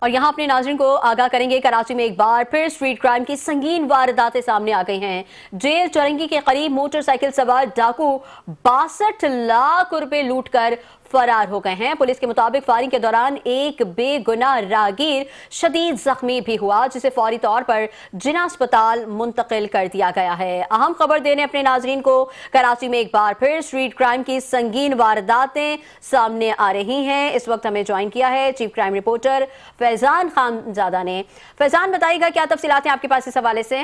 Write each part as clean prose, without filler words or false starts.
और यहाँ अपने नाज़रीन को आगाह करेंगे, कराची में एक बार फिर स्ट्रीट क्राइम की संगीन वारदातें सामने आ गई हैं। जेल चौरंगी के करीब मोटरसाइकिल सवार डाकू 62 लाख रुपए लूटकर फरार हो गए हैं। पुलिस के मुताबिक फायरिंग के दौरान एक बेगुनाह राहगीर शदीद जख्मी भी हुआ, जिसे फौरी तौर पर जिना अस्पताल मुंतकिल कर दिया गया है। अहम खबर देने अपने नाजरीन को, कराची में एक बार फिर स्ट्रीट क्राइम की संगीन वारदातें सामने आ रही हैं। इस वक्त हमें ज्वाइन किया है chief crime reporter Faizan Khanzada ने। फैजान, बताइएगा क्या तफसीलात हैं आपके पास इस हवाले से?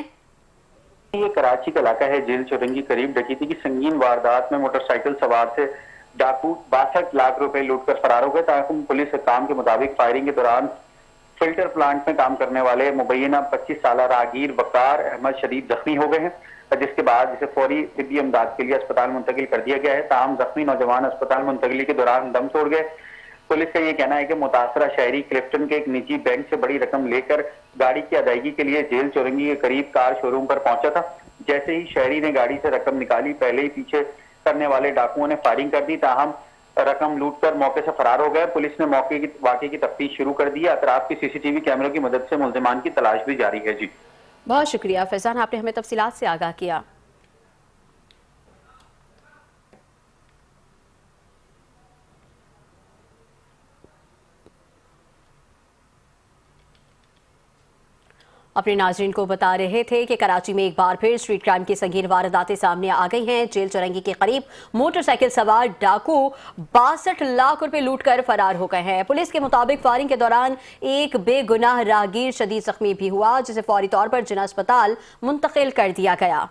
ये कराची का इलाका है, जेल चौरंगी करीब डकैती की संगीन वारदात में मोटरसाइकिल सवार से डाकू 62 लाख रुपए लूटकर फरार हो गए। ताकि पुलिस काम के मुताबिक फायरिंग के दौरान फिल्टर प्लांट में काम करने वाले मुबैना 25 साल राहगीर वकार अहमद शदीद जख्मी हो गए हैं, जिसके बाद जिसे फौरी तिब्बी इमदाद के लिए अस्पताल मुंतकिल कर दिया गया है। ताहम जख्मी नौजवान अस्पताल मुंतकिली के दौरान दम तोड़ गए। पुलिस का ये कहना है कि मुतासरा शहरी क्लिफ्टन के एक निजी बैंक से बड़ी रकम लेकर गाड़ी की अदायगी के लिए जेल चौरंगी के करीब कार शोरूम पर पहुंचा था। जैसे ही शहरी ने गाड़ी से रकम निकाली, पहले ही पीछे करने वाले डाकुओं ने फायरिंग कर दी। ताहम रकम लूटकर मौके से फरार हो गए। पुलिस ने वाकई की तफ्तीश शुरू कर दी है। अतराफ की सीसीटीवी कैमरों की मदद से मुल्जिमान की तलाश भी जारी है। जी, बहुत शुक्रिया फैजान, आपने हमें तफसीलात से आगाह किया। अपने नाजरीन को बता रहे थे कि कराची में एक बार फिर स्ट्रीट क्राइम की संगीन वारदातें सामने आ गई हैं। जेल चौरंगी के करीब मोटरसाइकिल सवार डाकू 62 लाख रुपए लूटकर फरार हो गए हैं। पुलिस के मुताबिक फायरिंग के दौरान एक बेगुनाह राहगीर शदीद जख्मी भी हुआ, जिसे फौरी तौर पर जिला अस्पताल मुंतकिल कर दिया गया।